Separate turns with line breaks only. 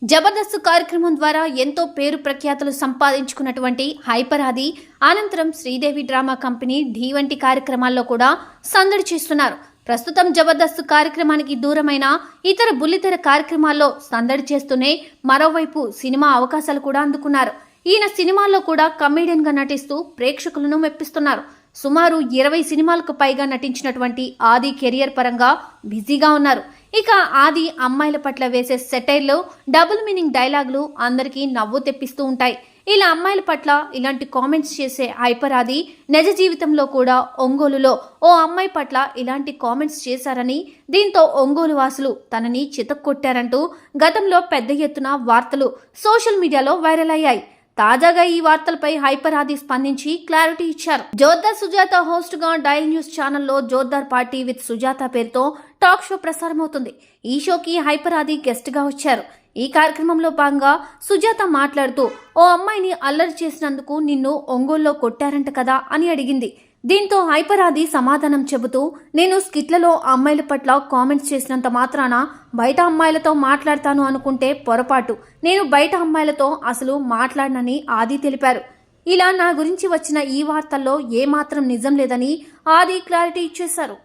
జబర్దస్త్ కార్యక్రమం ద్వారా ఎంతో పేరు ప్రఖ్యాతులు సంపాదించుకున్నటువంటి హైపర్ ఆది అనంతరం శ్రీదేవి డ్రామా కంపెనీ ఢీ వంటి కార్యక్రమాల్లో కూడా సందడి చేస్తున్నారు. ప్రస్తుతం జబర్దస్త్ కార్యక్రమానికి దూరమైన ఇతర బుల్లితెర కార్యక్రమాల్లో సందడి చేస్తూనే మరోవైపు సినిమా అవకాశాలు కూడా అందుకున్నారు. ఈయన సినిమాల్లో కూడా కమెడియన్ గా నటిస్తూ ప్రేక్షకులను మెప్పిస్తున్నారు. సుమారు 20 సినిమాలకు పైగా నటించినటువంటి ఆది కెరియర్ పరంగా బిజీగా ఉన్నారు. ఇక ఆది అమ్మాయిల పట్ల వేసే సెటైర్లు, డబుల్ మీనింగ్ డైలాగులు అందరికీ నవ్వు తెప్పిస్తూ ఉంటాయి. ఇలా అమ్మాయిల పట్ల ఇలాంటి కామెంట్స్ చేసే హైపర్ ఆది నిజ జీవితంలో కూడా ఒంగోలులో ఓ అమ్మాయి పట్ల ఇలాంటి కామెంట్స్ చేశారని, దీంతో ఒంగోలు వాసులు తనని చితక్కొట్టారంటూ గతంలో పెద్ద ఎత్తున వార్తలు సోషల్ మీడియాలో వైరల్ అయ్యాయి. తాజాగా ఈ వార్తలపై హైపర్ ఆది స్పందించి క్లారిటీ ఇచ్చారు. జోర్దార్ సుజాత హోస్ట్ గా డైల్ న్యూస్ ఛానల్లో జోర్దార్ పార్టీ విత్ సుజాత పేరుతో టాక్ షో ప్రసారమవుతుంది. ఈ షోకి హైపర్ ఆది గెస్ట్ గా వచ్చారు. ఈ కార్యక్రమంలో భాగంగా సుజాత మాట్లాడుతూ ఓ అమ్మాయిని అల్లరి చేసినందుకు నిన్ను ఒంగోలులో కొట్టారంట కదా అని అడిగింది. దీంతో హైపర్ ఆది సమాధానం చెబుతూ, నేను స్కిట్లలో అమ్మాయిల పట్ల కామెంట్స్ చేసినంత మాత్రాన బయట అమ్మాయిలతో మాట్లాడతాను అనుకుంటే పొరపాటు. నేను బయట అమ్మాయిలతో అసలు మాట్లాడనని ఆది తెలిపారు. ఇలా నా గురించి వచ్చిన ఈ వార్తల్లో ఏమాత్రం నిజం లేదని ఆది క్లారిటీ ఇచ్చేశారు.